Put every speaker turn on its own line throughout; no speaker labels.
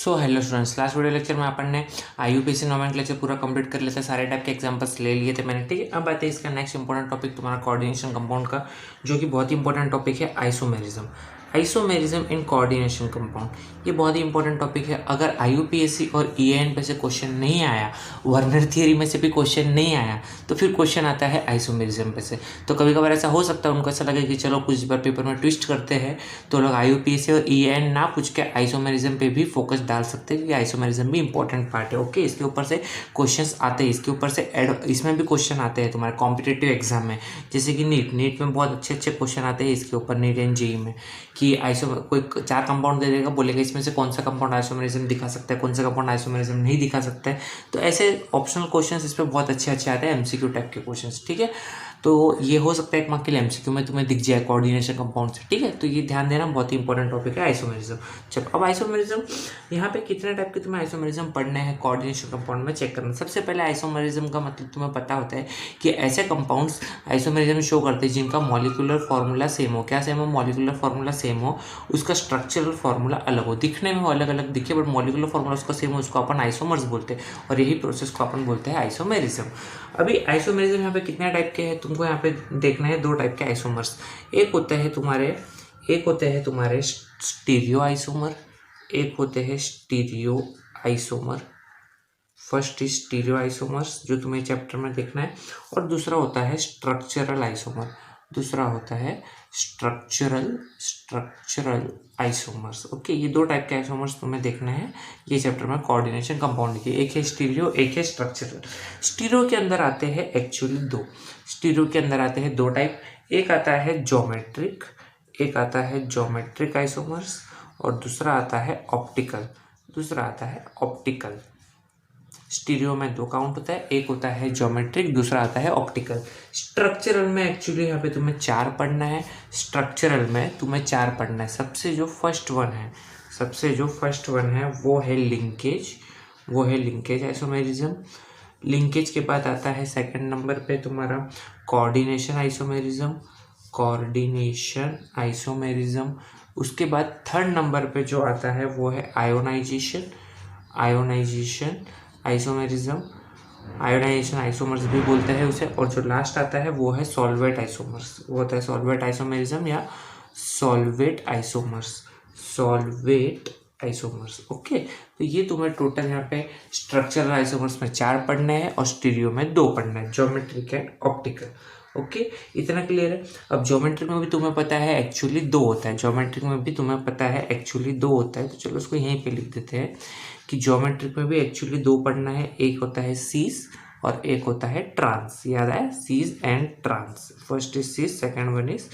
So hello students, last video lecture में अपन ने IUPAC nomenclature पूरा कंप्लीट कर लिया था। सारे टाइप के एग्जांपल्स ले लिए थे मैंने, ठीक है। अब आते हैं इसका नेक्स्ट इंपॉर्टेंट टॉपिक तुम्हारा कोऑर्डिनेशन कंपाउंड का, जो कि बहुत ही इंपॉर्टेंट टॉपिक है, isomerism. Isomerism in coordination compound, ये बहुत ही इंपॉर्टेंट टॉपिक है। अगर IUPAC और EAN पे से क्वेश्चन नहीं आया, वर्नर थियरी में से भी क्वेश्चन नहीं आया, तो फिर क्वेश्चन आता है आइसोमेरिज्म पे से। तो कभी कभार ऐसा हो सकता है उनको ऐसा लगे कि चलो कुछ बार पेपर में ट्विस्ट करते हैं, तो लोग IUPAC और EAN ना पूछ के आइसोमेरिज्म पे भी फोकस डाल सकते हैं, क्योंकि आइसोमेरिज्म भी इंपॉर्टेंट पार्ट है। ओके, इसके ऊपर से क्वेश्चंस आते हैं, इसके ऊपर से इसमें भी क्वेश्चन आते हैं तुम्हारे कॉम्पिटिटिव एग्जाम में, जैसे कि नीट में बहुत अच्छे अच्छे क्वेश्चन आते हैं इसके ऊपर, नीट एंड जेईई में, कि कोई 4 कंपाउंड दे देगा, बोलेगा इसमें से कौन सा कंपाउंड आइसोमेरिज्म दिखा सकता है, कौन सा कंपाउंड आइसोमेरिज्म नहीं दिखा सकता है। तो ऐसे ऑप्शनल क्वेश्चंस इस पर बहुत अच्छे अच्छे आते हैं, MCQ टाइप के क्वेश्चंस, ठीक है। तो ये हो सकता है एक मार्क के लिए MCQ में तुम्हें दिख जाए कोऑर्डिनेशन कंपाउंड से, ठीक है। तो ये ध्यान देना, बहुत ही इंपॉर्टेंट टॉपिक है आइसोमेरिज्म। चलो, अब आइसोमेरिज्म यहाँ पे कितने टाइप के तुम्हें आइसोमेरिज्म पढ़ने हैं कोऑर्डिनेशन कंपाउंड में, चेक करना। सबसे पहले आइसोमेरिज्म का मतलब तुम्हें पता होता है कि ऐसे कंपाउंड्स आइसोमेरिज्म शो करते हैं जिनका मॉलिक्यूलर फॉर्मूला सेम हो। क्या सेम हो? मॉलिक्यूलर फॉर्मूला सेम हो, उसका स्ट्रक्चरल फॉर्मूला अलग हो, दिखने में वो अलग अलग दिखे बट मॉलिक्यूलर फॉर्मूला उसका सेम हो, उसको अपन आइसोमर्स बोलते हैं, और यही प्रोसेस को अपन बोलते हैं आइसोमेरिज्म। अभी आइसोमेरिज्म यहाँ पे कितने टाइप के हैं तुमको यहाँ पे देखना है, 2 टाइप के आइसोमर्स। एक होते हैं तुम्हारे स्टीरियो आइसोमर, एक होते हैं stereo isomer. First is stereo isomers, जो तुम्हें चैप्टर में देखना है, और दूसरा होता है structural isomer. Structural isomers. Okay, ये 2 टाइप के आइसोमर्स तुम्हें देखना है ये चैप्टर में कोऑर्डिनेशन कंपाउंड के। एक है स्टीरियो, एक है स्ट्रक्चरल। स्टीरियो के अंदर आते हैं एक्चुअली 2। स्टीरियो के अंदर आते हैं 2 टाइप। एक आता है ज्योमेट्रिक आइसोमर्स, और दूसरा आता है ऑप्टिकल। स्टीरियो में 2 काउंट होता है, एक होता है ज्योमेट्रिक, दूसरा आता है ऑप्टिकल। स्ट्रक्चरल में एक्चुअली यहाँ पे तुम्हें 4 पढ़ना है। सबसे जो फर्स्ट वन है वो है लिंकेज आइसोमेरिज्म। लिंकेज के बाद आता है सेकंड नंबर पे तुम्हारा कोऑर्डिनेशन आइसोमेरिज्म। उसके बाद थर्ड नंबर पे जो आता है वो है आयोनाइजेशन आइसोमर्स भी बोलते हैं उसे। और जो लास्ट आता है वो है सॉल्वेट आइसोमेरिज्म या सॉल्वेट आइसोमर्स। ओके, तो ये तुम्हें टोटल यहाँ पे स्ट्रक्चरल आइसोमर्स में 4 पढ़ने हैं और स्टीरियो में 2 पढ़ना है, ज्योमेट्रिक एंड ऑप्टिकल। ओके, इतना क्लियर है। अब ज्योमेट्रिक में भी तुम्हें पता है एक्चुअली 2 होता है, तो चलो उसको यहीं पे लिख देते हैं कि ज्योमेट्रिक में भी एक्चुअली 2 पढ़ना है। एक होता है सीज और एक होता है ट्रांस। याद है, cis and trans. First is cis, second one is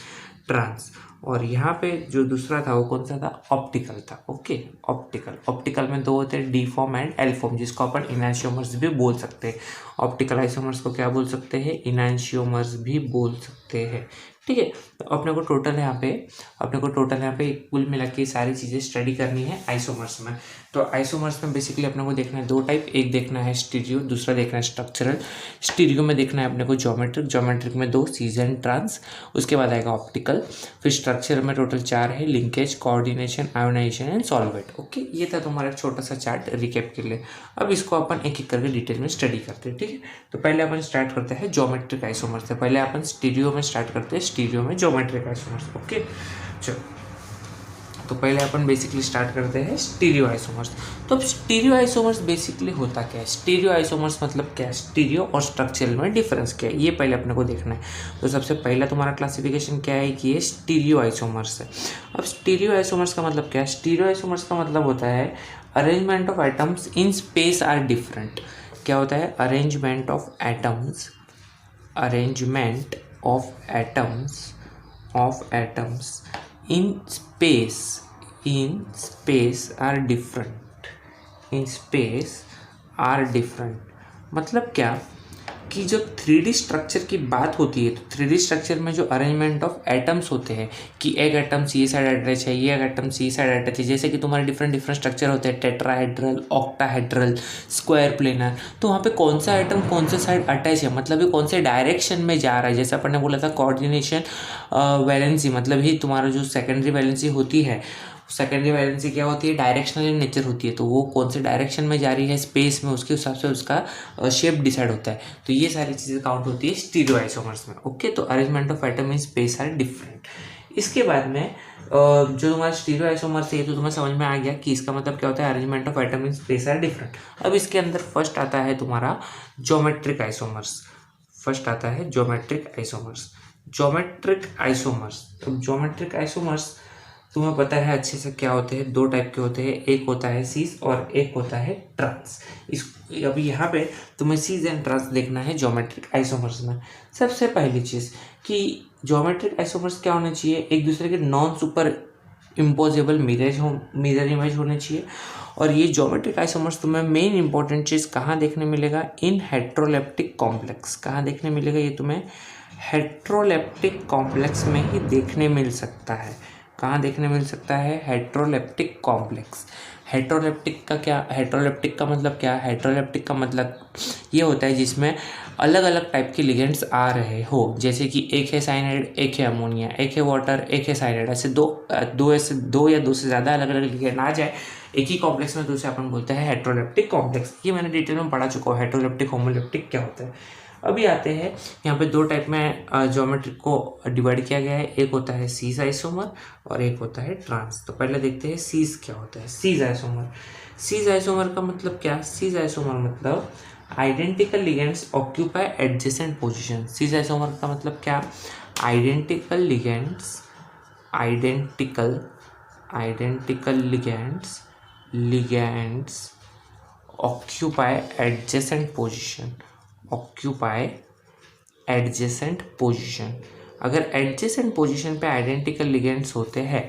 trans. और यहाँ पे जो दूसरा था वो कौन सा था? ऑप्टिकल था। ओके, ऑप्टिकल में 2 होते हैं, D form and L form, जिसको अपन इनैंशियोमर्स भी बोल सकते हैं। ऑप्टिकल आइसोमर्स को क्या बोल सकते हैं? इनैंशियोमर्स भी बोल सकते हैं, ठीक है। तो अपने को टोटल यहाँ पे कुल मिला के सारी चीज़ें स्टडी करनी है आइसोमर्स में। तो आइसोमर्स में बेसिकली अपने को देखना है 2 टाइप, एक देखना है स्टीरियो, दूसरा देखना है स्ट्रक्चरल। स्टीरियो में देखना है अपने को ज्योमेट्रिक में 2, सीज एंड ट्रांस। उसके बाद आएगा ऑप्टिकल। फिर स्ट्रक्चर में टोटल 4 है, linkage, coordination, ionisation and solvate. Okay, ये था तुम्हारा छोटा सा चार्ट रिकैप के लिए। अब इसको अपन एक एक करके डिटेल में स्टडी करते हैं, ठीक है। तो पहले अपन स्टार्ट करते हैं ज्योमेट्रिक आइसोमर्स से। पहले अपन स्टीरियो में स्टार्ट करते हैं, स्टीरियो में ज्योमेट्रिक आइसोमर्स। ओके, चलो, तो पहले अपन बेसिकली स्टार्ट करते हैं स्टीरियो आइसोमर्स। तो अब स्टीरियो आइसोमर्स बेसिकली होता क्या है? स्टीरियो आइसोमर्स मतलब क्या है? स्टीरियो और स्ट्रक्चरल में डिफरेंस क्या है, ये पहले अपने को देखना है। तो सबसे पहला तुम्हारा क्लासिफिकेशन क्या है कि ये स्टीरियो आइसोमर्स है। अब स्टीरियो आइसोमर्स का मतलब क्या है? स्टीरियो आइसोमर्स का मतलब होता है arrangement of atoms in space are different. क्या होता है? Arrangement of atoms in space are different। मतलब क्या कि जब 3D स्ट्रक्चर की बात होती है, तो 3D स्ट्रक्चर में जो अरेंजमेंट ऑफ एटम्स होते हैं कि एक एटम सी साइड अटैच है, ये एक एटम सी साइड अटैच है, जैसे कि तुम्हारे डिफरेंट स्ट्रक्चर होते हैं, टेट्राहेड्रल, ऑक्टाहेड्रल, स्क्वायर प्लेनर। तो वहाँ पे कौन सा एटम कौन से साइड अटैच है, मतलब ये कौन से डायरेक्शन में जा रहा है। जैसे अपन ने बोला था कोऑर्डिनेशन वैलेंसी, मतलब ही तुम्हारा जो सेकेंडरी वैलेंसी होती है सेकेंडरी वैलेंसी क्या होती है, डायरेक्शनल इन नेचर होती है, तो वो कौन से डायरेक्शन में जा रही है स्पेस में, उसके हिसाब से उसका शेप डिसाइड होता है। तो ये सारी चीज़ें काउंट होती है स्टीरियो आइसोमर्स में। ओके, तो arrangement of atom in space are different. इसके बाद में जो तुम्हारा स्टीरियो आइसोमर्स है तो तुम्हें समझ में आ गया कि इसका मतलब क्या होता है, arrangement of atom in space are different. अब इसके अंदर फर्स्ट आता है तुम्हारा ज्योमेट्रिक आइसोमर्स। फर्स्ट आता है ज्योमेट्रिक आइसोमर्स। ज्योमेट्रिक आइसोमर्स, तो ज्योमेट्रिक आइसोमर्स तुम्हें पता है अच्छे से क्या होते हैं, दो टाइप के होते हैं, एक होता है सीज और एक होता है ट्रांस। इस अभी यहाँ पे तुम्हें सीज एंड ट्रांस देखना है ज्योमेट्रिक आइसोमर्स में। सबसे पहली चीज़ कि ज्योमेट्रिक आइसोमर्स क्या होने चाहिए, एक दूसरे के non super imposable mirror image होने चाहिए। और ये ज्योमेट्रिक आइसोमर्स तुम्हें मेन इंपॉर्टेंट चीज़ कहाँ देखने मिलेगा, इन हेट्रोलेप्टिक कॉम्प्लेक्स। कहाँ देखने मिलेगा ये तुम्हें, हेट्रोलेप्टिक कॉम्प्लेक्स में ही देखने मिल सकता है। कहाँ देखने मिल सकता है, हेट्रोलेप्टिक कॉम्प्लेक्स। हेट्रोलेप्टिक का क्या, हेट्रोलेप्टिक का मतलब क्या, हेट्रोलेप्टिक का मतलब ये होता है जिसमें अलग अलग टाइप के लिगेंड्स आ रहे हो, जैसे कि एक है साइनाइड, एक है अमोनिया, एक है वाटर, एक है साइनाइड, ऐसे दो या दो से ज़्यादा अलग अलग लिगेंड आ जाए एक ही कॉम्प्लेक्स में, तो उसे अपन बोलते हैं हेट्रोलेप्टिक कॉम्प्लेक्स। ये मैंने डिटेल में पढ़ा चुका हूँ, हेट्रोलेप्टिक होमोलेप्टिक क्या होता है। अभी आते हैं यहाँ पे दो टाइप में ज्योमेट्री को डिवाइड किया गया है, एक होता है सीज आइसोमर और एक होता है ट्रांस। तो पहले देखते हैं सीज क्या होता है। सीज आइसोमर, सीज आइसोमर का मतलब क्या, सीज आइसोमर मतलब identical ligands occupy adjacent position. Cis isomer का मतलब क्या, identical ligands ligands occupy adjacent position. अगर एडजेसेंट पोजीशन पे आइडेंटिकल लिगेंड्स होते हैं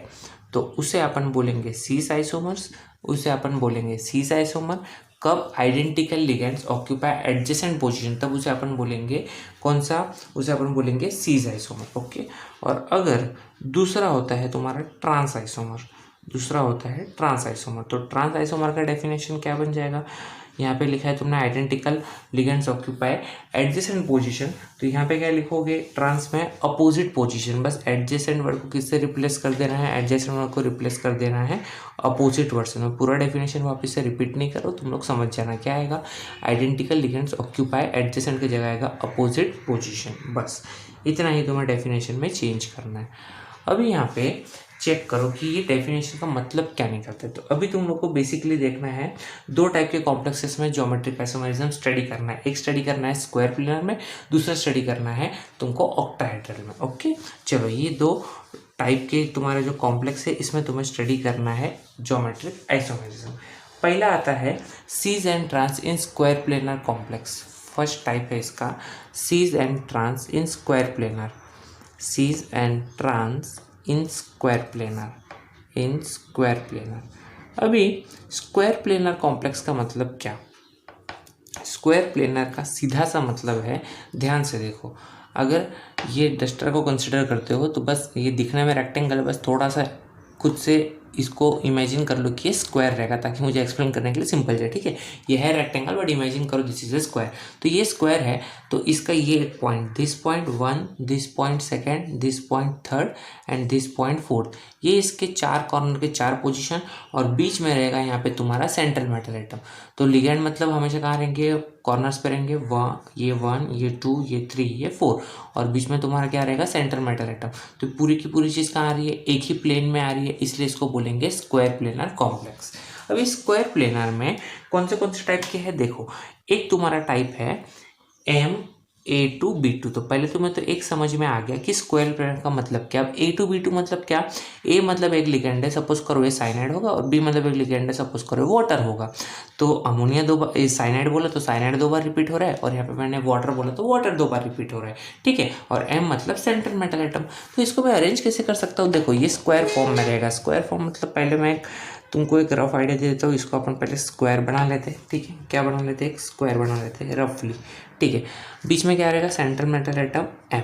तो उसे अपन बोलेंगे सीस आइसोमर्स, उसे अपन बोलेंगे सीस आइसोमर। कब identical ligands occupy adjacent position, तब उसे अपन बोलेंगे कौन सा, उसे अपन बोलेंगे सीस आइसोमर। ओके, और अगर दूसरा होता है तुम्हारा ट्रांस आइसोमर, दूसरा होता है ट्रांस आइसोमर। तो ट्रांस आइसोमर का डेफिनेशन क्या बन जाएगा, यहाँ पे लिखा है तुमने identical ligands occupy adjacent position, तो यहाँ पे क्या लिखोगे, ट्रांस में अपोजिट पोजीशन। बस एडजेसेंट वर्ड को किससे रिप्लेस कर देना है, एडजेसेंट वर्ड को रिप्लेस कर देना है अपोजिट वर्ड से। मैं पूरा डेफिनेशन वापस से रिपीट नहीं करो, तुम लोग समझ जाना क्या आएगा, आइडेंटिकल लिगेंड्स ऑक्यूपाई एडजेसेंट की जगह आएगा अपोजिट पोजीशन। बस इतना ही तुम्हें डेफिनेशन में चेंज करना है। अभी यहाँ पे चेक करो कि ये डेफिनेशन का मतलब क्या निकलता है। तो अभी तुम लोग को बेसिकली देखना है दो टाइप के कॉम्प्लेक्सेस में ज्योमेट्रिक आइसोमरिज्म स्टडी करना है। एक स्टडी करना है स्क्वायर प्लेनर में, दूसरा स्टडी करना है तुमको ऑक्टाहेड्रल में। ओके, चलो ये दो टाइप के तुम्हारे जो कॉम्प्लेक्स है इसमें तुम्हें स्टडी करना है ज्योमेट्रिक आइसोमरिज्म। पहला आता है cis and trans in square planar complex. First type है इसका cis and trans in square planar, cis and trans in square planar. अभी स्क्वायर प्लेनर कॉम्प्लेक्स का मतलब क्या, स्क्वायर प्लेनर का सीधा सा मतलब है, ध्यान से देखो, अगर ये डस्टर को कंसिडर करते हो तो बस ये दिखने में रेक्टेंगल, बस थोड़ा सा खुद से इसको इमेजिन कर लो कि ये स्क्वायर रहेगा, ताकि मुझे एक्सप्लेन करने के लिए सिंपल जाए। ठीक है, ये है रेक्टेंगल बट इमेजिन करो दिस इज ए स्क्वायर। तो ये स्क्वायर है, तो इसका ये point, this point 1, this point second, this point third and this point fourth, ये इसके चार कॉर्नर के चार पोजीशन, और बीच में रहेगा यहाँ पे तुम्हारा सेंट्रल मेटल एटम। तो लिगेंड मतलब हमेशा कहाँ रहेंगे, कॉर्नर्स पे रहेंगे, ये 1, ये 2, ये 3, ये 4, और बीच में तुम्हारा क्या रहेगा, सेंट्रल मेटल एटम। तो पूरी की पूरी चीज़ कहाँ आ रही है, एक ही प्लेन में आ रही है, इसलिए इसको बोलेंगे स्क्वायर प्लेनर कॉम्प्लेक्स। अब इस स्क्वायर प्लेनर में कौन से टाइप के हैं, देखो, एक तुम्हारा टाइप है MA2B2। तो पहले तुम्हें तो एक समझ में आ गया कि स्क्वायर प्लेनर का मतलब क्या। अब A2B2 मतलब क्या, A मतलब एक लिगेंड है, सपोज करो ये साइनाइड होगा, और B मतलब एक लिगेंड है, सपोज करो वाटर होगा। तो अमोनिया दो बार, साइनाइड बोला तो साइनाइड दो बार रिपीट हो रहा है, और यहाँ पे मैंने वाटर बोला तो वाटर दो बार रिपीट हो रहा है। ठीक है, और M मतलब सेंट्रल मेटल एटम। तो इसको मैं अरेंज कैसे कर सकता हूँ, देखो ये स्क्वायर फॉर्म में रहेगा। स्क्वायर फॉर्म मतलब पहले मैं तुमको एक रफ आइडिया दे देता हूँ, इसको अपन पहले स्क्वायर बना लेते हैं। ठीक है, क्या बना लेते हैं, एक स्क्वायर बना लेते हैं रफली। ठीक है, बीच में क्या रहेगा, सेंट्रल मेटल एटम M।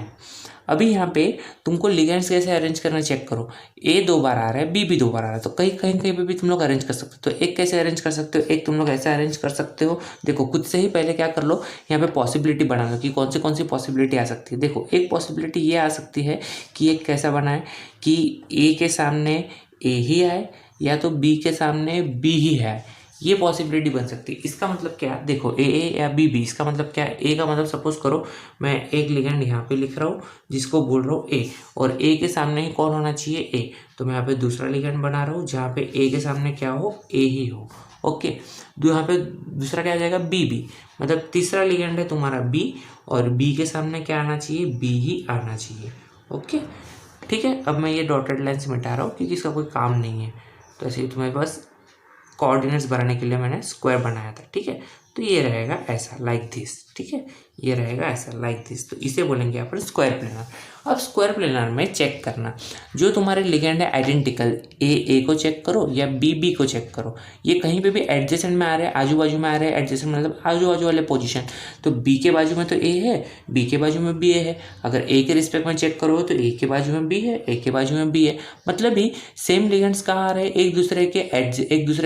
अभी यहाँ पे तुमको लिगेंड्स कैसे अरेंज करना चेक करो, A दो बार आ रहा है, B भी दो बार आ रहा है, तो कहीं पे भी तुम लोग अरेंज कर सकते हो। तो एक कैसे अरेंज कर सकते हो, एक तुम लोग ऐसे अरेंज कर सकते हो, देखो खुद से ही पहले क्या कर लो, यहाँ पे पॉसिबिलिटी बना लो कि कौन सी पॉसिबिलिटी आ सकती है। देखो एक पॉसिबिलिटी ये आ सकती है कि एक कैसा बना है कि A के सामने A ही आए, या तो बी के सामने बी ही है, ये पॉसिबिलिटी बन सकती है। इसका मतलब क्या है, देखो ए या बी बी, इसका मतलब क्या है, ए का मतलब सपोज करो मैं एक लिगेंड यहाँ पे लिख रहा हूँ जिसको बोल रहा हूँ ए, और ए के सामने ही कौन होना चाहिए, ए, तो मैं यहाँ पे दूसरा लिगेंड बना रहा हूँ जहाँ पे ए के सामने क्या हो, ए ही हो। ओके, तो यहाँ पे दूसरा क्या आ जाएगा, बी बी, मतलब तीसरा लिगेंड है तुम्हारा बी, और बी के सामने क्या आना चाहिए, बी ही आना चाहिए। ओके, ठीक है। अब मैं ये डॉटेड लाइन से मिटा रहा हूँ क्योंकि इसका कोई काम नहीं है, तो ऐसे ही तुम्हें बस कोऑर्डिनेट्स बनाने के लिए मैंने स्क्वायर बनाया था, ठीक है। तो ये रहेगा ऐसा, लाइक दिस, ठीक है, ये रहेगा ऐसा लाइक दिस, तो इसे बोलेंगे अपन स्क्वायर प्लेनर। अब स्क्वायर प्लेनर में चेक करना, जो तुम्हारे लिगेंड है आइडेंटिकल, ए को चेक करो या बी को चेक करो, ये कहीं पे भी एडजेसेंट में आ रहे हैं, आजू बाजू में आ रहे हैं, एडजेसेंट मतलब आजू बाजू वाले पोजीशन, तो बी के बाजू में तो ए है, बी के बाजू में बी ए है। अगर ए के रिस्पेक्ट में चेक करो तो ए के बाजू में बी है, ए के बाजू में बी है, मतलब ही सेम लिगेंड्स कहाँ आ रहे हैं, एक दूसरे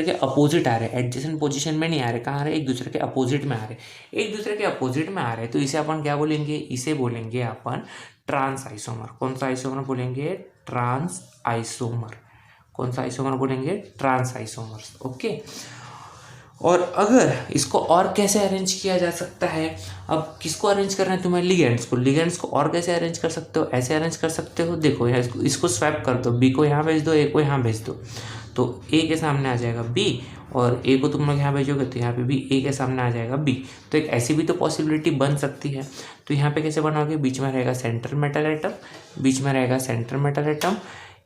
के अपोजिट आ रहे हैं, एडजेसेंट पोजीशन में नहीं आ रहे, कहाँ आ रहे हैं, एक दूसरे के अपोजिट में आ रहे हैं, एक दूसरे के अपोजिट में आ रहे हैं, तो इसे अपन क्या बोलेंगे, इसे बोलेंगे अपन ट्रांस आइसोमर। कौन सा आइसोमर बोलेंगे, ट्रांस आइसोमर। कौन सा आइसोमर बोलेंगे, ट्रांस आइसोमर्स। ओके, और अगर इसको और कैसे अरेंज किया जा सकता है, अब किसको अरेंज करना है तुम्हें, लिगेंड्स को। लिगेंड्स को और कैसे अरेंज कर सकते हो, ऐसे अरेंज कर सकते हो, देखो यहाँ इसको स्वैप कर दो, बी को यहाँ भेज दो, ए को यहाँ भेज दो, तो ए के सामने आ जाएगा बी, और ए को तुम लोग यहाँ भेजोगे तो यहाँ पे भी ए के सामने आ जाएगा बी। तो एक ऐसी भी तो पॉसिबिलिटी बन सकती है। तो यहाँ पे कैसे बनाओगे, बीच में रहेगा सेंट्रल मेटल एटम, बीच में रहेगा सेंट्रल मेटल एटम,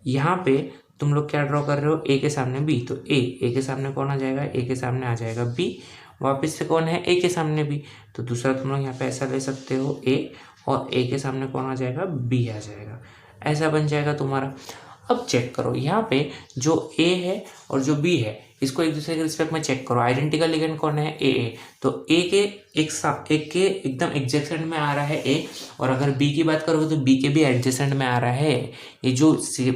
यहाँ पे तुम लोग क्या ड्रॉ कर रहे हो, ए के सामने बी, तो ए के सामने कौन आ जाएगा, ए के सामने आ जाएगा बी, वापस से कौन है, ए के सामने बी, तो दूसरा तुम लोग यहाँ पे ऐसा ले सकते हो ए, और ए के सामने कौन आ जाएगा, बी आ जाएगा, ऐसा बन जाएगा तुम्हारा। अब चेक करो यहाँ पे जो ए है और जो बी है, इसको एक दूसरे के रिस्पेक्ट में चेक करो, आइडेंटिकल लिगेंड कौन है, ए, तो ए के एक के एकदम एडजेसेंट में आ रहा है ए, और अगर बी की बात करोगे तो बी के भी एडजेसेंट में आ रहा है। ये जो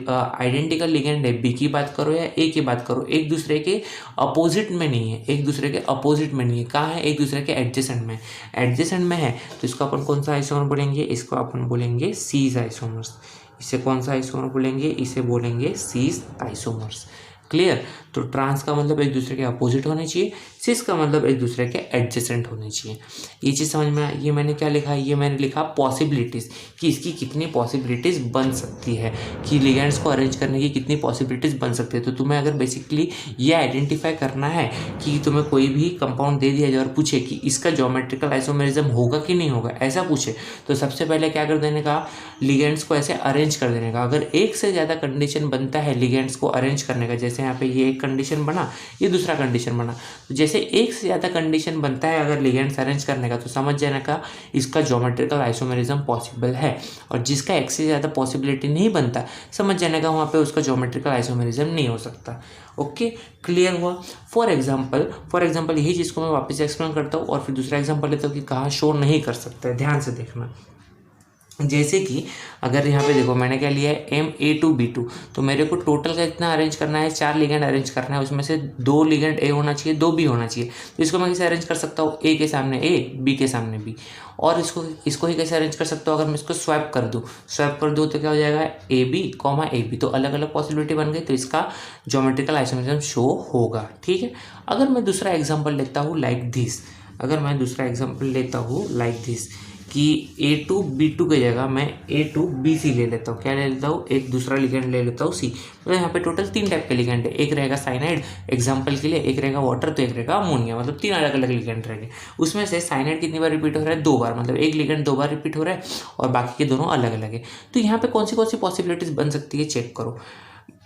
आइडेंटिकल लिगेंड है, बी की बात करो या ए की बात करो, एक दूसरे के अपोजिट में नहीं है, एक दूसरे के अपोजिट में नहीं है, कहाँ है, एक दूसरे के एडजेसेंट में, एडजेसेंट में है, तो इसको अपन कौन सा आइसोमर बोलेंगे, इसको अपन बोलेंगे सीज आइसोमर्स। इसे कौन सा आइसोमर बोलेंगे, इसे बोलेंगे सीज आइसोमर्स। क्लियर, तो ट्रांस का मतलब एक दूसरे के अपोजिट होने चाहिए, सिस का मतलब एक दूसरे के एडजेसेंट होने चाहिए। ये चीज़ समझ में आई। ये मैंने क्या लिखा है, ये मैंने लिखा पॉसिबिलिटीज़, कि इसकी कितनी पॉसिबिलिटीज़ बन सकती है, कि लिगेंड्स को अरेंज करने की कितनी पॉसिबिलिटीज़ बन सकती है। तो तुम्हें अगर बेसिकली ये आइडेंटिफाई करना है कि तुम्हें कोई भी कंपाउंड दे दिया जाए और पूछे कि इसका ज्योमेट्रिकल आइसोमेरिज्म होगा कि नहीं होगा, ऐसा पूछे, तो सबसे पहले क्या कर देने का, लिगेंड्स को ऐसे अरेंज कर देने का। अगर एक से ज़्यादा कंडीशन बनता है लिगेंड्स को अरेंज करने का, जैसे यहाँ पे ये एक कंडीशन बना, ये दूसरा कंडीशन बना, तो जैसे एक से ज़्यादा कंडीशन बनता है अगर लिगेंड्स अरेंज करने का, तो समझ जाने का इसका ज्योमेट्रिकल आइसोमेरिज्म पॉसिबल है, और जिसका एक से ज़्यादा पॉसिबिलिटी नहीं बनता, समझ जाने का वहाँ पे उसका ज्योमेट्रिकल आइसोमेरिज्म नहीं हो सकता। ओके, क्लियर हुआ। फॉर एग्जाम्पल यही चीज़ को मैं वापस एक्सप्लेन करता हूँ और फिर दूसरा एग्जाम्पल लेता हूँ कि कहाँ शो नहीं कर सकता है, ध्यान से देखना। जैसे कि अगर यहाँ पे देखो मैंने क्या लिया है, Ma2B2, तो मेरे को टोटल का इतना अरेंज करना है, 4 लिगेंड अरेंज करना है, उसमें से 2 लिगेंड ए होना चाहिए, 2 बी होना चाहिए। तो इसको मैं कैसे अरेंज कर सकता हूँ, ए के सामने ए, बी के सामने बी, और इसको ही कैसे अरेंज कर सकता हूँ, अगर मैं इसको स्वैप कर दूँ तो क्या हो जाएगा, AB, तो अलग अलग पॉसिबिलिटी बन गई, तो इसका ज्योमेट्रिकल आइसोमेरिज्म शो होगा। ठीक है, अगर मैं दूसरा एग्जाम्पल लेता हूँ लाइक दिस, कि A2B2 की जगह मैं A2BC ले लेता हूँ, क्या ले लेता हूँ, एक दूसरा लिगेंड ले लेता हूँ C। तो यहाँ पे टोटल 3 टाइप के लिगेंड है, एक रहेगा साइनाइड एग्जाम्पल के लिए, एक रहेगा वाटर, तो एक रहेगा अमोनिया, मतलब 3 अलग अलग लिगेंड रहेंगे। उसमें से साइनाइड कितनी बार रिपीट हो रहा है, 2 बार, मतलब एक लिगेंड 2 बार रिपीट हो रहा है और बाकी के दोनों अलग अलग है। तो यहाँ पे कौन सी पॉसिबिलिटीज बन सकती है, चेक करो।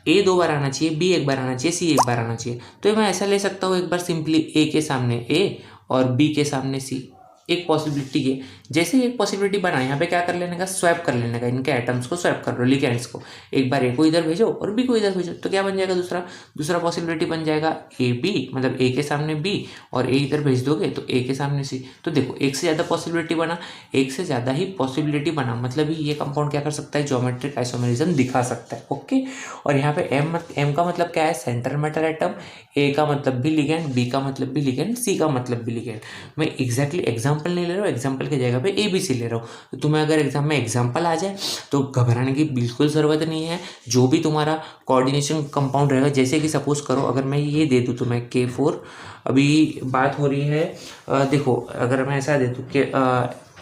A 2 बार आना चाहिए, B 1 बार आना चाहिए, C 1 बार आना चाहिए। तो मैं ऐसा ले सकता हूँ, एक बार सिंपली A के सामने A और B के सामने C, एक पॉसिबिलिटी है। जैसे ही एक पॉसिबिलिटी बना, यहाँ पे क्या कर लेने का, स्वैप कर लेने का, इनके एटम्स को स्वैप कर लो, लिगेंड्स को, एक बार ए को इधर भेजो और बी को इधर भेजो, तो क्या बन जाएगा, दूसरा पॉसिबिलिटी बन जाएगा AB, मतलब ए के सामने B और ए इधर भेज दोगे तो ए के सामने C। तो देखो एक से ज़्यादा पॉसिबिलिटी बना, एक से ज़्यादा ही पॉसिबिलिटी बना, मतलब ये कंपाउंड क्या कर सकता है, ज्योमेट्रिक आइसोमेरिज्म दिखा सकता है। ओके, और यहाँ पे M का मतलब क्या है, सेंटर मेटल एटम, A का मतलब भी लिगेंड, B का मतलब भी लिगेंड, C का मतलब भी लिगेंड। मैं एग्जैक्टली एग्जाम्पल एग्जाम्पल नहीं ले रहा हूँ, एग्जाम्पल की जगह पे ABC ले रहा हूँ। तो तुम्हें अगर एग्जाम में एग्जाम्पल आ जाए तो घबराने की बिल्कुल ज़रूरत नहीं है। जो भी तुम्हारा कोऑर्डिनेशन कंपाउंड रहेगा, जैसे कि सपोज करो अगर मैं ये दे दूँ तुम्हें K4, अभी बात हो रही है देखो अगर मैं ऐसा दे दूँ कि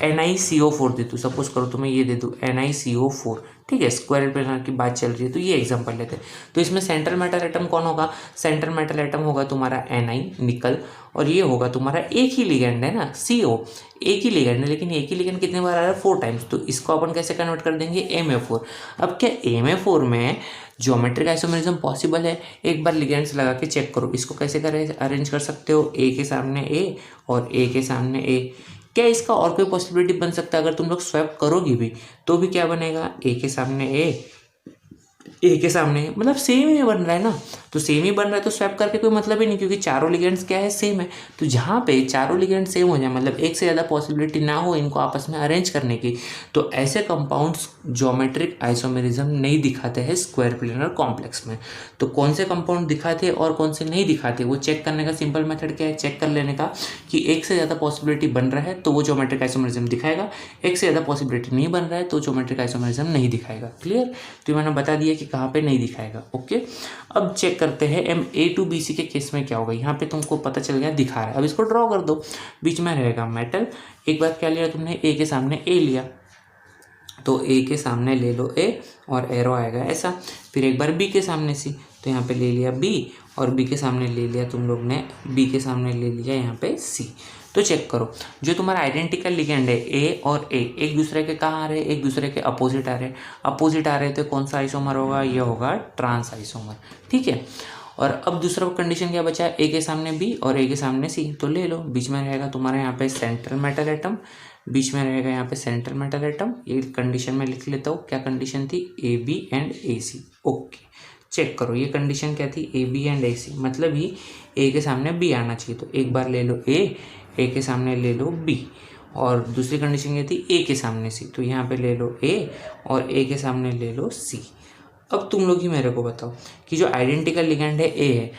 NiCO4 दे दूँ, सपोज करो तुम्हें ये दे दूँ NiCO4, ठीक है, स्क्वायर प्लेनर की बात चल रही है तो ये एग्जांपल लेते हैं। तो इसमें सेंट्रल मेटल एटम कौन होगा? सेंट्रल मेटल एटम होगा तुम्हारा Ni निकल, और ये होगा तुम्हारा एक ही लिगेंड है ना CO, एक ही लिगेंड है, लेकिन एक ही लिगेंड कितने बार आ रहा है? 4 टाइम्स। तो इसको अपन कैसे कन्वर्ट कर देंगे? Ma4। अब क्या Ma4 में ज्योमेट्रिक आइसोमेरिज्म पॉसिबल है? एक बार लिगेंड्स लगा के चेक करो, इसको कैसे करें अरेंज कर सकते हो? A के सामने A और A के सामने A। क्या इसका और कोई पॉसिबिलिटी बन सकता है? अगर तुम लोग स्वैप करोगी भी तो भी क्या बनेगा? A के सामने A के सामने, मतलब सेम ही बन रहा है ना। तो सेम ही बन रहा है तो स्वैप करके कोई मतलब ही नहीं, क्योंकि चारों लिगेंड्स क्या है? सेम है। तो जहाँ पे चारों लिगेंड सेम हो जाए, मतलब एक से ज़्यादा पॉसिबिलिटी ना हो इनको आपस में अरेंज करने की, तो ऐसे कंपाउंड्स ज्योमेट्रिक आइसोमेरिज्म नहीं दिखाते हैं स्क्वायर प्लेनर कॉम्प्लेक्स में। तो कौन से कंपाउंड दिखाते और कौन से नहीं दिखाते, वो चेक करने का सिंपल मेथड क्या है? चेक कर लेने का कि एक से ज़्यादा पॉसिबिलिटी बन रहा है तो वो ज्योमेट्रिक आइसोमेरिज्म दिखाएगा, एक से ज़्यादा पॉसिबिलिटी नहीं बन रहा है तो ज्योमेट्रिक आइसोमेरिज्म नहीं दिखाएगा। क्लियर? तो मैंने बता दिया कि कहाँ पे नहीं दिखाएगा। ओके, अब चेक करते हैं Ma2BC के केस में क्या होगा। यहाँ पे तुमको पता चल गया दिखा रहा है, अब इसको ड्रॉ कर दो। बीच में रहेगा मेटल, एक बार क्या लिया तुमने? A के सामने A लिया, तो A के सामने ले लो A और एरो आएगा ऐसा। फिर एक बार B के सामने C, तो यहाँ पे ले लिया B और B के सामने ले लिया तुम लोग ने, B के सामने ले लिया यहाँ पे C। तो चेक करो, जो तुम्हारा आइडेंटिकल लिगेंड है A और A एक दूसरे के कहाँ आ रहे हैं? एक दूसरे के अपोजिट आ रहे हैं। अपोजिट आ रहे तो कौन सा आइसोमर होगा? ये होगा ट्रांस आइसोमर, ठीक है। और अब दूसरा कंडीशन क्या बचा है? A के सामने B और A के सामने C, तो ले लो। बीच में रहेगा तुम्हारे यहाँ पे सेंट्रल मेटल एटम, बीच में रहेगा यहाँ पे सेंट्रल मेटल एटम। ये कंडीशन में लिख लेता हूँ, क्या कंडीशन थी? AB and AC। Okay, check करो ये कंडीशन क्या थी? AB एंड AC, मतलब ही A के सामने B आना चाहिए। तो एक बार ले लो A के सामने ले लो B, और दूसरी कंडीशन क्या थी? A के सामने C, तो यहाँ पे ले लो A और A के सामने ले लो C। अब तुम लोग ही मेरे को बताओ कि जो आइडेंटिकल लिगेंड है A है,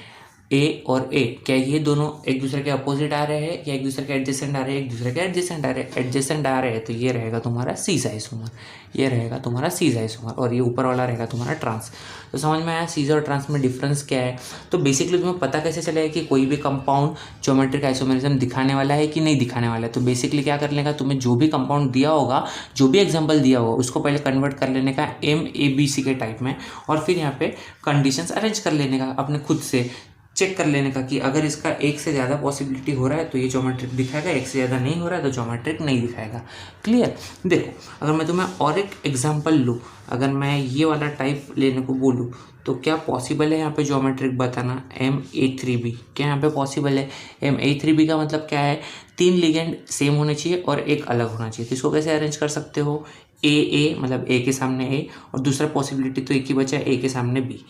A और A, क्या ये दोनों एक दूसरे के अपोजिट आ रहे हैं या एक दूसरे के एडजेसेंट आ रहे हैं? एक दूसरे के एडजेसेंट आ रहे हैं। एडजेसेंट आ रहे हैं तो ये रहेगा तुम्हारा सीज आइसोमर, ये रहेगा तुम्हारा सीज आइसोमर, और ये ऊपर वाला रहेगा तुम्हारा ट्रांस। तो समझ में आया सीज और ट्रांस में डिफरेंस क्या है? तो बेसिकली तुम्हें पता कैसे चलेगा कि कोई भी कंपाउंड ज्योमेट्रिक आइसोमेरिज्म दिखाने वाला है कि नहीं दिखाने वाला है? तो बेसिकली क्या कर लेगा, तुम्हें जो भी कंपाउंड दिया होगा, जो भी एग्जाम्पल दिया होगा, उसको पहले कन्वर्ट कर लेने का MABC के टाइप में, और फिर यहाँ पे कंडीशंस अरेंज कर लेने का अपने खुद से, चेक कर लेने का कि अगर इसका एक से ज़्यादा पॉसिबिलिटी हो रहा है तो ये ज्योमेट्रिक दिखाएगा, एक से ज़्यादा नहीं हो रहा है तो ज्योमेट्रिक नहीं दिखाएगा। क्लियर? देखो अगर मैं तुम्हें और एक एग्जांपल लूँ, अगर मैं ये वाला टाइप लेने को बोलूँ तो क्या पॉसिबल है यहाँ पे ज्योमेट्रिक बताना? Ma3B, क्या यहाँ पे पॉसिबल है? Ma3B का मतलब क्या है? 3 लिगेंड सेम होने चाहिए और एक अलग होना चाहिए। तो इसको कैसे अरेंज कर सकते हो? A मतलब A के सामने A, और दूसरा पॉसिबिलिटी तो एक ही बचा है, A के सामने B।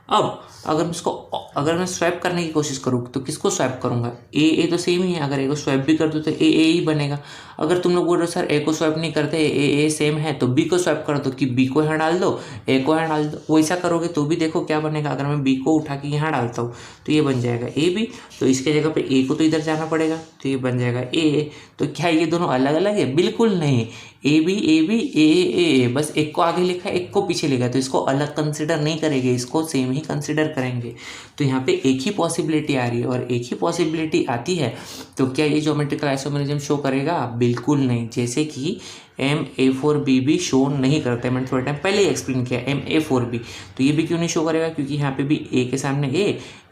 अब अगर मैं स्वैप करने की कोशिश करूँ तो किसको स्वैप करूँगा? A तो सेम ही है, अगर A को स्वैप भी कर दो तो A ही बनेगा। अगर तुम लोग बोल रहे हो सर A को स्वैप नहीं करते, A सेम है, तो B को स्वैप कर दो कि B को यहाँ डाल दो, A को यहाँ डाल दो। वैसा करोगे तो भी देखो क्या बनेगा। अगर मैं B को उठा के यहाँ डालता हूँ तो ये बन जाएगा AB, तो इसके जगह पे A को तो इधर जाना पड़ेगा, तो ये बन जाएगा A। तो क्या ये दोनों अलग अलग है? बिल्कुल नहीं। AB A, बस एक को आगे लिखा है एक को पीछे लिखा है, तो इसको अलग कंसिडर नहीं करेंगे, इसको सेम ही कंसिडर करेंगे। तो यहाँ पे एक ही पॉसिबिलिटी आ रही है, और एक ही पॉसिबिलिटी आती है तो क्या ये ज्योमेट्रिकल आइसोमेरिज्म शो करेगा? बिल्कुल नहीं। जैसे कि Ma4B भी शो नहीं करता है, मैंने थोड़ा टाइम पहले ही एक्सप्लेन किया Ma4B। तो ये भी क्यों नहीं शो करेगा? क्योंकि यहाँ पे भी A के सामने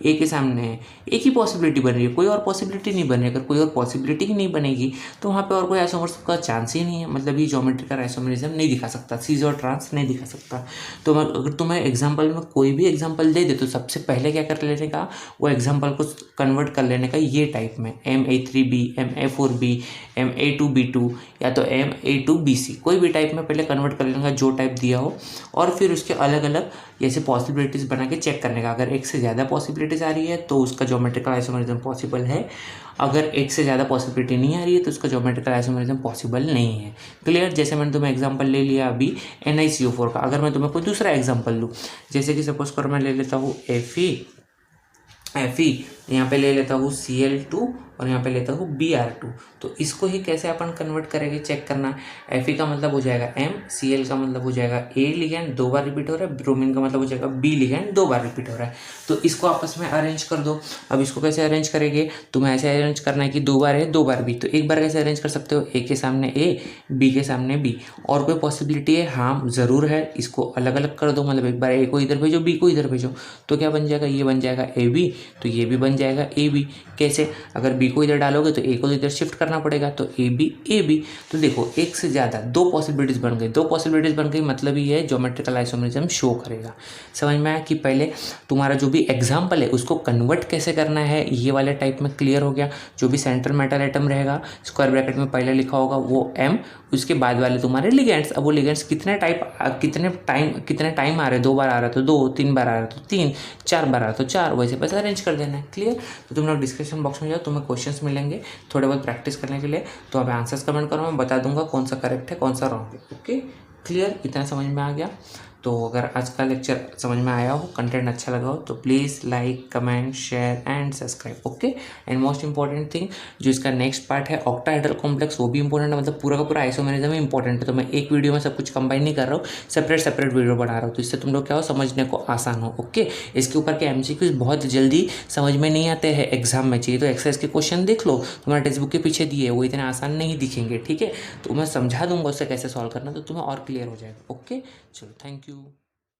A के सामने है, एक ही पॉसिबिलिटी बन रही है, कोई और पॉसिबिलिटी नहीं बन रही। अगर कोई और पॉसिबिलिटी ही नहीं बनेगी तो वहाँ पे और कोई आइसोमर का चांस ही नहीं है, मतलब ये ज्योमेट्रिकल आइसोमेरिज्म नहीं दिखा सकता, सीज और ट्रांस नहीं दिखा सकता। तो अगर तुम्हें एग्जाम्पल में कोई भी एग्जाम्पल दे दे तो सबसे पहले क्या कर लेने का, वो एग्जाम्पल को कन्वर्ट कर लेने का ये टाइप में, Ma3B, Ma4B, Ma2B2 या तो Ma2BC, कोई भी टाइप में पहले कन्वर्ट कर लेने का जो टाइप दिया हो, और फिर उसके अलग अलग जैसे पॉसिबिलिटीज़ बना के चेक करने का। अगर एक से ज़्यादा पॉसिबिलिटीज़ आ रही है तो उसका ज्योमेट्रिकल आइसोमेरिज्म पॉसिबल है, अगर एक से ज़्यादा पॉसिबिलिटी नहीं आ रही है तो उसका ज्योमेट्रिकल आइसोमेरिज्म पॉसिबल नहीं है। क्लियर? जैसे मैंने तुम्हें एग्जांपल ले लिया अभी NiCO4 का। अगर मैं तुम्हें कोई दूसरा एग्जांपल लूँ, जैसे कि सपोज करो मैं ले लेता हूँ Fe यहाँ पे ले लेता हूँ Cl2 और यहाँ पे लेता हूँ Br2। तो इसको ही कैसे अपन कन्वर्ट करेंगे चेक करना। Fe का मतलब हो जाएगा M, Cl का मतलब हो जाएगा A लिगेंड 2 बार रिपीट हो रहा है, ब्रोमीन का मतलब हो जाएगा B लिगेंड 2 बार रिपीट हो रहा है। तो इसको आपस में अरेंज कर दो। अब इसको कैसे अरेंज करेंगे, तुम्हें ऐसे अरेंज करना है कि 2 बार है 2 बार B। तो एक बार कैसे अरेंज कर सकते हो, A के सामने A, B के सामने B। और कोई पॉसिबिलिटी है, हाँ ज़रूर है, इसको अलग अलग कर दो। मतलब एक बार A को इधर भेजो, B को इधर भेजो, तो क्या बन जाएगा, ये बन जाएगा AB, तो ये भी बन जाएगा AB। कैसे, अगर B को इधर डालोगे तो A को इधर शिफ्ट करना पड़ेगा, तो AB। तो देखो एक से ज़्यादा 2 पॉसिबिलिटीज़ बन गई, 2 पॉसिबिलिटीज़ बन गई, मतलब ये है ज्योमेट्रिकल आइसोमेरिज्म शो करेगा। समझ में आया कि पहले तुम्हारा जो भी एग्जाम्पल है उसको कन्वर्ट कैसे करना है, ये वाले टाइप में क्लियर हो गया। जो भी सेंट्रल मेटल एटम रहेगा, स्क्वायर ब्रैकेट में पहले लिखा होगा वो M, उसके बाद वाले तुम्हारे लिगेंड्स। अब वो लिगेंड्स कितने टाइम आ रहे हैं, 2 बार आ रहा है तो 2, 3 बार आ रहा है तो 3, 4 बार आ रहा है तो 4, वैसे पैसे अरेंज कर देना है। क्लियर। तो तुम लोग डिस्क्रिप्शन बॉक्स में जाओ, तुम्हें क्वेश्चंस मिलेंगे थोड़े बहुत प्रैक्टिस करने के लिए। तो आप आंसर्स कमेंट करो, मैं बता दूंगा कौन सा करेक्ट है कौन सा रॉन्ग है। ओके, क्लियर, इतना समझ में आ गया। तो अगर आज का लेक्चर समझ में आया हो, कंटेंट अच्छा लगा हो, तो please like, comment, share and subscribe. Okay. And most important thing, जो इसका नेक्स्ट पार्ट है ऑक्टाहेड्रल कॉम्प्लेक्स, वो भी इंपॉर्टेंट है। मतलब पूरा का पूरा आइसोमेरिज्म ही इंपॉर्टेंट है। तो मैं एक वीडियो में सब कुछ कंबाइन नहीं कर रहा हूँ, सेपरेट वीडियो बना रहा हूँ, तो इससे तुम लोग क्या हो, समझने को आसान हो। ओके। इसके ऊपर के MCQs बहुत जल्दी समझ में नहीं आते हैं एग्जाम में, चाहिए तो एक्सरसाइज के क्वेश्चन देख लो, तुम्हारे टेक्स्ट बुक के पीछे दिए, वो इतने आसान नहीं दिखेंगे। ठीक है, तो मैं समझा दूंगा उससे कैसे सॉल्व करना, तो तुम्हें और क्लियर हो जाएगा। ओके, चलो, थैंक यू।